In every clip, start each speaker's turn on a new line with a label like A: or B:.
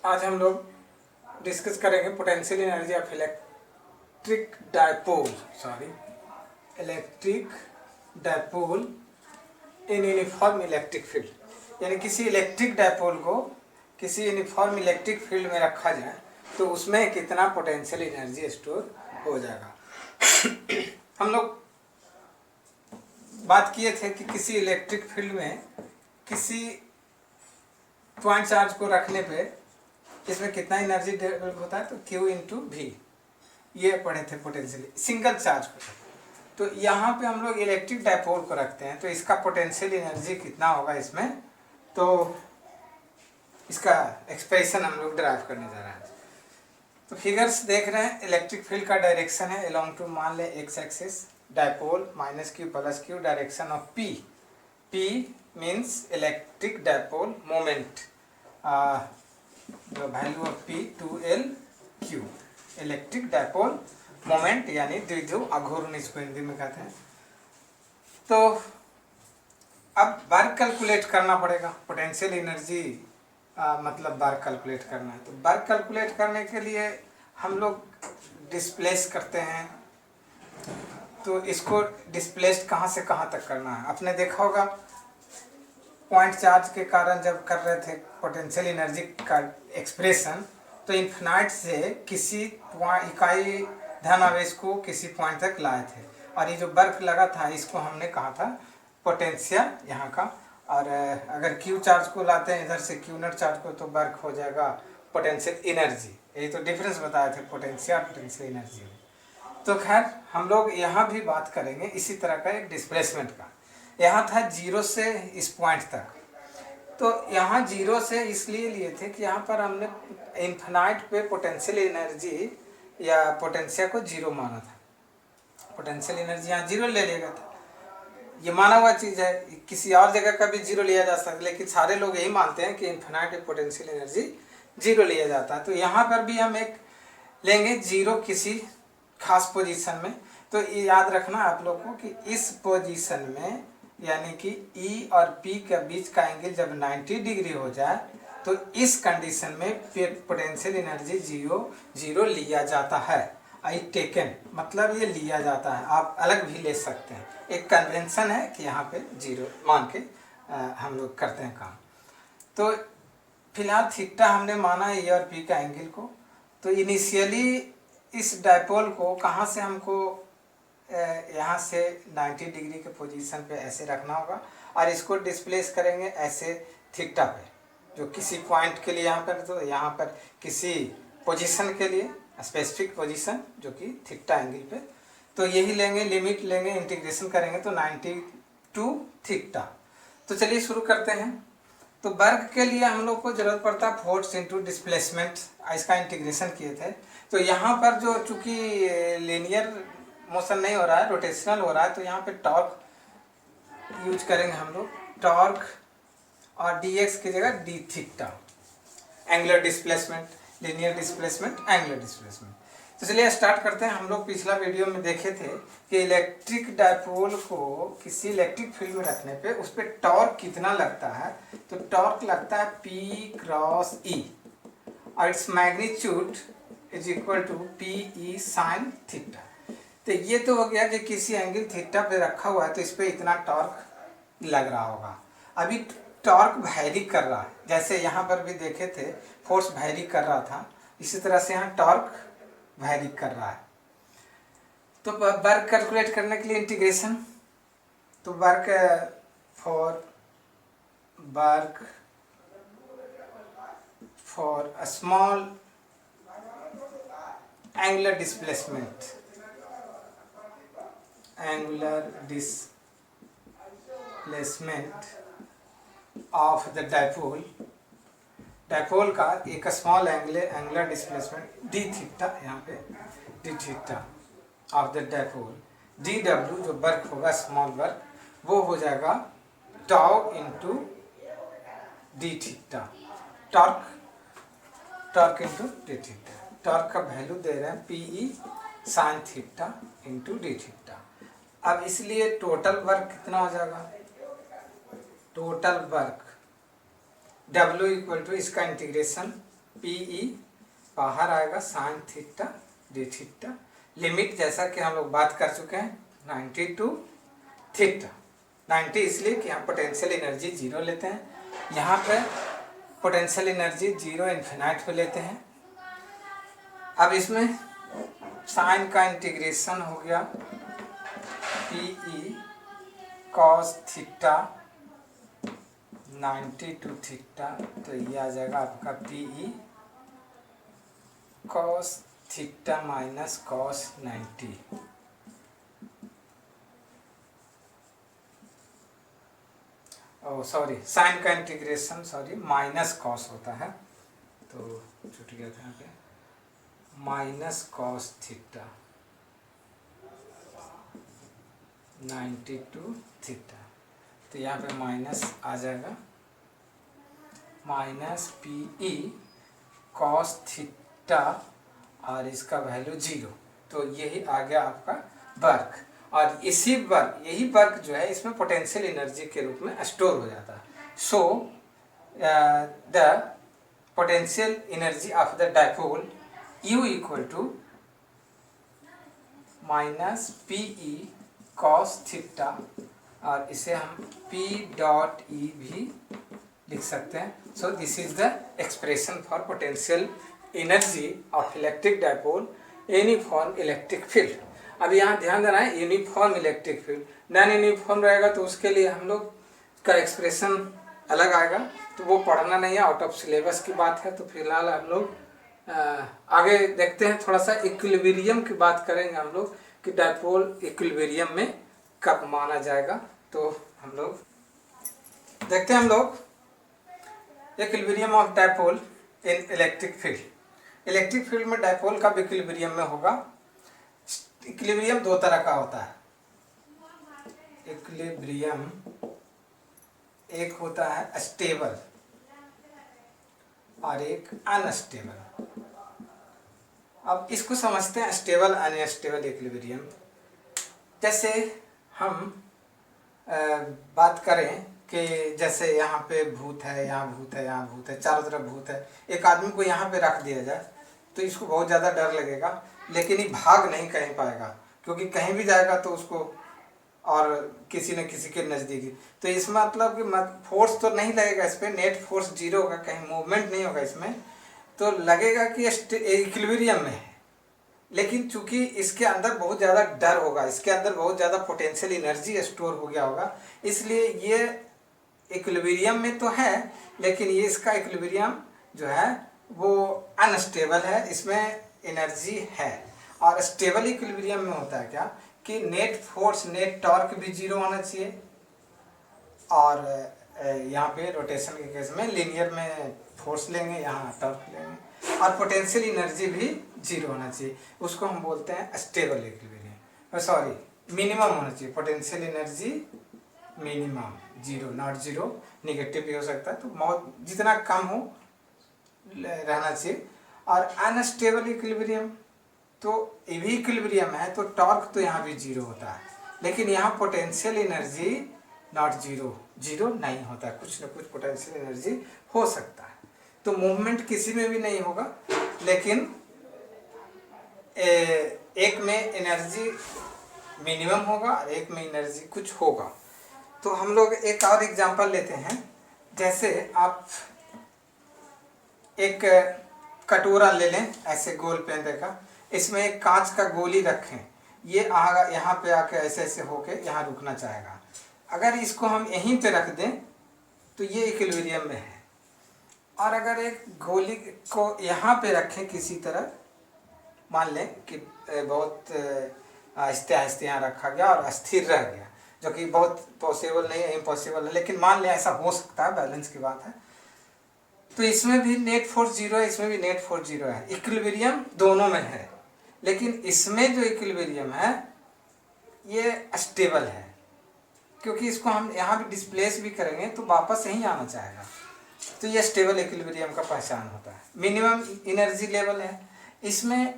A: आज हम लोग डिस्कस करेंगे potential energy of electric dipole in uniform electric field. यानी किसी इलेक्ट्रिक डायपोल को किसी यूनिफॉर्म इलेक्ट्रिक फील्ड में रखा जाए तो उसमें कितना पोटेंशियल एनर्जी स्टोर हो जाएगा। हम लोग बात किए थे कि किसी इलेक्ट्रिक फील्ड में किसी पॉइंट चार्ज को रखने पे इसमें कितना एनर्जी डेवलप होता है, तो Q इंटू वी, ये पढ़े थे पोटेंशियल सिंगल चार्ज को। तो यहाँ पे हम लोग इलेक्ट्रिक डायपोल को रखते हैं तो इसका पोटेंशियल एनर्जी कितना होगा इसमें, तो इसका एक्सप्रेशन हम लोग ड्राइव करने जा रहे हैं। तो फिगर्स देख रहे हैं, इलेक्ट्रिक फील्ड का डायरेक्शन है अलोंग टू, मान ले x axis, dipole -q + q, direction of P means electric dipole moment, the value of P 2L/Q, electric dipole moment यानी द्विध्रुव आघूर्ण इसको हिंदी में कहते हैं। तो अब वर्क कैलकुलेट करना पड़ेगा, पोटेंशियल एनर्जी मतलब वर्क कैलकुलेट करना है। तो वर्क कैलकुलेट करने के लिए हम लोग डिस्प्लेस करते हैं, तो इसको डिस्प्लेस्ड कहाँ से कहाँ तक करना है। आपने देखा होगा पॉइंट चार्ज के कारण जब कर रहे थे पोटेंशियल एनर्जी का एक्सप्रेशन, तो इन्फिनाइट से किसी इकाई धनावेश को किसी पॉइंट तक लाए थे, और ये जो वर्क लगा था इसको हमने कहा था पोटेंशियल यहाँ का। और अगर क्यू चार्ज को लाते हैं इधर से क्यू नट चार्ज को, तो वर्क हो जाएगा पोटेंशियल एनर्जी। यही तो डिफरेंस बताए थे पोटेंशियल पोटेंशियल एनर्जी में। तो खैर हम लोग यहाँ भी बात करेंगे इसी तरह का एक डिस्प्लेसमेंट का। यहाँ था 0 से इस पॉइंट तक, तो यहाँ 0 से इसलिए लिए थे कि यहाँ पर हमने इन्फिनाइट पे पोटेंशियल एनर्जी या पोटेंशियल को 0 माना था। पोटेंशियल एनर्जी यहाँ 0 ले लिया गया था, ये माना हुआ चीज़ है। किसी और जगह का भी 0 लिया जा सकता है, लेकिन सारे लोग यही मानते हैं कि इन्फिनाइट पोटेंशियल एनर्जी 0 लिया जाता है। तो यहाँ पर भी हम एक लेंगे 0 किसी खास पोजीशन में। तो ये याद रखना आप लोग को कि इस पोजीशन में यानी कि E और P के बीच का एंगल जब 90 डिग्री हो जाए तो इस कंडीशन में पोटेंशियल एनर्जी 0 लिया जाता है। आई टेकन मतलब ये लिया जाता है, आप अलग भी ले सकते हैं। एक कन्वेंशन है कि यहाँ पे 0 मान के हम लोग करते हैं काम। तो फिलहाल थीटा हमने माना E और P का एंगल को। तो इनिशियली इस डायपोल को कहाँ से हमको यहाँ से 90 डिग्री के पोजीशन पे ऐसे रखना होगा, और इसको डिस्प्लेस करेंगे ऐसे थीटा पे, जो किसी पॉइंट के लिए यहाँ पर, तो यहाँ पर किसी पोजीशन के लिए स्पेसिफिक पोजीशन जो कि थीटा एंगल पे। तो यही लेंगे, लिमिट लेंगे, इंटीग्रेशन करेंगे तो 90 टू थीटा। तो चलिए शुरू करते हैं। तो वर्क के लिए हम लोग को जरूरत पड़ता है फोर्स इंटू डिस्प्लेसमेंट, इसका इंटीग्रेशन किए थे। तो यहाँ पर जो चूँकि लीनियर मोशन नहीं हो रहा है, रोटेशनल हो रहा है, तो यहाँ पे टॉर्क यूज करेंगे हम लोग, टॉर्क, और dx की जगह d theta, angular displacement, linear displacement, angular displacement. तो चलिए स्टार्ट करते हैं। हम लोग पिछला वीडियो में देखे थे कि इलेक्ट्रिक डायपोल को किसी इलेक्ट्रिक फील्ड में रखने पे उस पर टॉर्क कितना लगता है। तो टॉर्क लगता है P×E और its magnitude is equal to PE sin theta. तो ये तो हो गया कि किसी एंगल थीटा पे रखा हुआ है तो इस पर इतना टॉर्क लग रहा होगा। अभी टॉर्क वैरी कर रहा है, जैसे यहाँ पर भी देखे थे फोर्स वैरी कर रहा था, इसी तरह से यहाँ टॉर्क वैरी कर रहा है। तो वर्क कैलकुलेट करने के लिए इंटीग्रेशन, तो work for a small angular displacement, of the dipole का एक small angular displacement d theta, यहाँ पे d theta of the dipole, dw जो वर्क होगा स्मॉल वर्क वो हो जाएगा tau into d theta, torque into d theta. Torque का वैल्यू दे रहे हैं PE sin theta into d theta. अब इसलिए टोटल वर्क कितना हो जाएगा, total work W equal to इसका इंटीग्रेशन पी ई बाहर आएगा sine theta D theta, limit जैसा कि हम लोग बात कर चुके हैं 90 टू थीटा। 90 इसलिए कि यहाँ पोटेंशियल एनर्जी जीरो लेते हैं, यहाँ पे पोटेंशियल एनर्जी जीरो इन्फिनाइट पे लेते हैं। अब इसमें साइन का इंटीग्रेशन हो गया P E cos theta 90 two theta, तो ये आ जाएगा आपका P E cos theta minus cos 90। Oh sorry, sine का इंटीग्रेशन सॉरी माइनस कॉस होता है, तो छूट गया था यहाँ पे, minus cos theta 90 two theta, तो यहाँ पे माइनस आ जाएगा minus P E cos theta और इसका वैल्यू जीरो, तो यही आ गया आपका वर्क। और इसी वर्क, यही वर्क जो है इसमें पोटेंशियल एनर्जी के रूप में स्टोर हो जाता है। So the potential energy of the dipole U equal to minus P E cos theta, और इसे हम P डॉट E भी लिख सकते हैं। So this is the expression for potential energy of electric dipole uniform electric field. अब यहाँ ध्यान देना है, uniform electric field, non uniform रहेगा तो उसके लिए हम लोग का एक्सप्रेशन अलग आएगा, तो वो पढ़ना नहीं है, आउट ऑफ सिलेबस की बात है। तो फिलहाल हम लोग आगे देखते हैं, थोड़ा सा इक्विलिब्रियम की बात करेंगे हम लोग कि डायपोल इक्विलिब्रियम में कब माना जाएगा। तो हम लोग देखते हैं हम लोग equilibrium of dipole in electric field. Electric field में डायपोल कब इक्विलिब्रियम में होगा? इक्विलिब्रियम दो तरह का होता है। इक्विलिब्रियम एक होता है स्टेबल और एक अनस्टेबल। अब इसको समझते हैं स्टेबल अनस्टेबल इक्विलिब्रियम। जैसे हम बात करें कि जैसे यहाँ पे भूत है, यहाँ भूत है, यहाँ भूत है, चारों तरफ भूत है, एक आदमी को यहाँ पे रख दिया जाए तो इसको बहुत ज़्यादा डर लगेगा, लेकिन ये भाग नहीं कहीं पाएगा, क्योंकि कहीं भी जाएगा तो उसको और किसी न किसी के नज़दीकी, तो इसमें मतलब कि फोर्स तो नहीं लगेगा इस पर, नेट फोर्स जीरो होगा, कहीं मूवमेंट नहीं होगा इसमें, तो लगेगा कि इक्विलिब्रियम में है। लेकिन चूंकि इसके अंदर बहुत ज़्यादा डर होगा, इसके अंदर बहुत ज़्यादा पोटेंशियल एनर्जी स्टोर हो गया होगा, इसलिए ये इक्विलिब्रियम में तो है, लेकिन ये इसका इक्विलिब्रियम जो है वो अनस्टेबल है, इसमें एनर्जी है। और स्टेबल इक्विलिब्रियम में होता है क्या कि नेट फोर्स, नेट टॉर्क भी जीरो होना चाहिए, और यहाँ पे रोटेशन के केस में लीनियर में फोर्स लेंगे, यहाँ टॉर्क लेंगे, और पोटेंशियल एनर्जी भी जीरो होना चाहिए। उसको हम बोलते हैं स्टेबल इक्विलिब्रियम, सॉरी मिनिमम होना चाहिए, potential energy minimum zero, not zero, negative भी हो सकता है, तो बहुत जितना कम हो रहना चाहिए। और अनस्टेबल इक्विलिब्रियम, तो ये भी इक्विलिब्रियम है, तो टॉर्क तो यहाँ भी जीरो होता है, लेकिन यहाँ potential energy not zero, zero नहीं होता है, कुछ न कुछ पोटेंशियल एनर्जी हो सकता है। तो मूवमेंट किसी में भी नहीं होगा, लेकिन एक में एनर्जी मिनिमम होगा और एक में एनर्जी कुछ होगा। तो हम लोग एक और एग्जांपल लेते हैं। जैसे आप एक कटोरा ले लें, ऐसे गोल पेंदे का, इसमें एक कांच का गोली रखें, ये यहाँ पे आके ऐसे ऐसे होके यहाँ रुकना चाहेगा। अगर इसको हम यहीं पे रख दें तो ये इक्विलिब्रियम में है, और अगर एक गोली को यहाँ पे रखें किसी तरह, मान लें कि बहुत आहिस्ते आहिस्ते यहाँ रखा गया और स्थिर रह गया, जो कि बहुत पॉसिबल नहीं है, इम्पॉसिबल है, लेकिन मान लें ऐसा हो सकता है, बैलेंस की बात है, तो इसमें भी नेट फोर्स जीरो है, इसमें भी नेट फोर्स जीरो है, इक्विलिब्रियम दोनों में है। लेकिन इसमें जो इक्विलिब्रियम है ये स्टेबल है, क्योंकि इसको हम यहाँ भी डिस्प्लेस भी करेंगे तो वापस यहीं आना चाहेगा, तो ये स्टेबल इक्विलिब्रियम का पहचान होता है। मिनिमम एनर्जी लेवल है, इसमें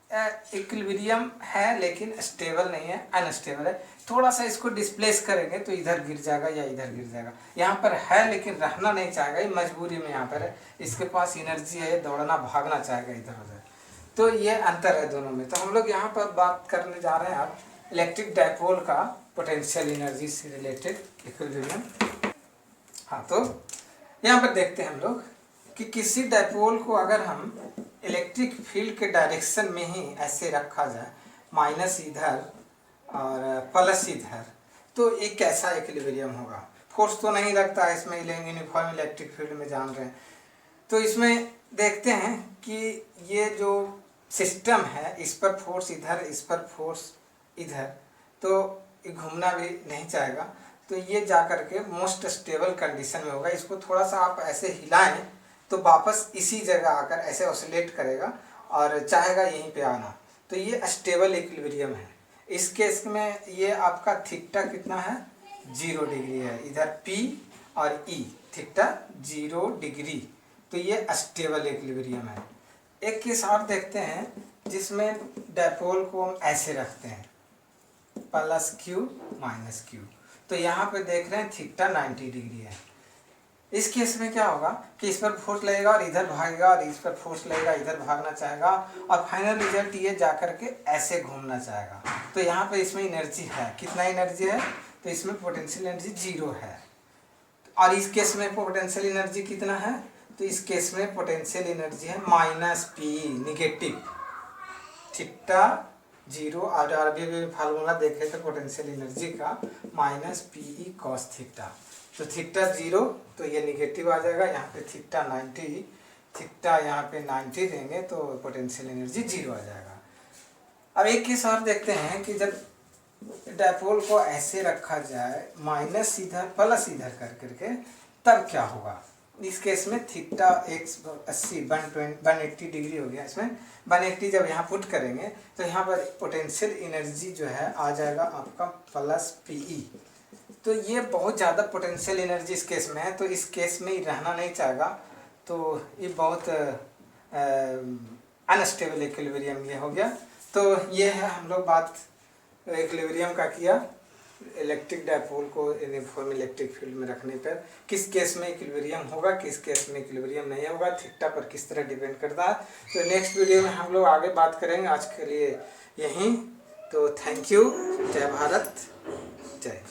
A: इक्विलिब्रियम है लेकिन स्टेबल नहीं है, अनस्टेबल है। थोड़ा सा इसको डिस्प्लेस करेंगे तो इधर गिर जाएगा या इधर गिर जाएगा। यहाँ पर है लेकिन रहना नहीं चाहेगा, ये मजबूरी में यहाँ पर है, इसके पास एनर्जी है, दौड़ना भागना चाहेगा इधर उधर। तो ये अंतर है दोनों में। तो हम लोग यहाँ पर बात करने जा रहे हैं अब इलेक्ट्रिक डायपोल का पोटेंशियल एनर्जी से रिलेटेड इक्विलिब्रियम। हाँ, तो यहाँ पर देखते हैं हम लोग कि किसी डायपोल को अगर हम इलेक्ट्रिक फील्ड के डायरेक्शन में ही ऐसे रखा जाए, माइनस इधर और प्लस इधर, तो एक कैसा इक्विलिब्रियम होगा। फोर्स तो नहीं लगता है इसमें, यूनिफॉर्म इलेक्ट्रिक फील्ड में जान रहे हैं। तो इसमें देखते हैं कि ये जो सिस्टम है, इस पर फोर्स इधर, इस पर फोर्स इधर, तो ये घूमना भी नहीं चाहेगा। तो ये जा कर के मोस्ट स्टेबल कंडीशन में होगा। इसको थोड़ा सा आप ऐसे हिलाएं तो वापस इसी जगह आकर ऐसे ऑसिलेट करेगा और चाहेगा यहीं पे आना। तो ये स्टेबल इक्विलिब्रियम है। इस केस में ये आपका थीटा कितना है, 0 डिग्री है। इधर P और E, थीटा 0 डिग्री। तो ये स्टेबल इक्विलिब्रियम है। एक केस और देखते हैं जिसमें डायपोल को हम ऐसे रखते हैं, प्लस Q माइनस Q। तो यहाँ पे देख रहे हैं थीटा 90 डिग्री है। इस केस में क्या होगा कि इस पर फोर्स लगेगा और इधर भागेगा, और इस पर फोर्स लगेगा, इधर भागना चाहेगा, और फाइनल रिजल्ट ये जा कर के ऐसे घूमना चाहेगा। तो यहाँ पे इसमें एनर्जी है, कितना एनर्जी है, तो इसमें पोटेंशियल एनर्जी 0 है। और इस केस में पोटेंशियल एनर्जी कितना है, तो इस केस में पोटेंशियल एनर्जी है -P, निगेटिव। थीटा 0, और अभी फार्मूला देखे तो पोटेंशियल एनर्जी का -PE cos थीटा। तो थीटा 0, तो ये निगेटिव आ जाएगा। यहाँ पे थीटा 90, थीटा यहाँ पे 90 देंगे तो पोटेंशियल एनर्जी 0 आ जाएगा। अब एक केस और देखते हैं कि जब डायपोल को ऐसे रखा जाए, माइनस इधर प्लस इधर कर करके, तब क्या होगा। इस केस में थीटा 180 डिग्री हो गया। इसमें 180 जब यहाँ पुट करेंगे तो यहाँ पर पोटेंशियल एनर्जी जो है आ जाएगा आपका +PE। तो ये बहुत ज़्यादा पोटेंशियल एनर्जी इस केस में है। तो इस केस में ही रहना नहीं चाहेगा। तो ये बहुत अनस्टेबल इक्विलिब्रियम ये हो गया। तो ये है हम लोग बात इक्विलिब्रियम का किया, इलेक्ट्रिक डायपोल को यूनिफॉर्म इलेक्ट्रिक फील्ड में रखने पर किस केस में इक्विलिब्रियम होगा, किस केस में इक्विलिब्रियम नहीं होगा, थीटा पर किस तरह डिपेंड करता है। तो नेक्स्ट वीडियो में हम लोग आगे बात करेंगे। आज के लिए यहीं। तो थैंक यू। जय भारत, जय।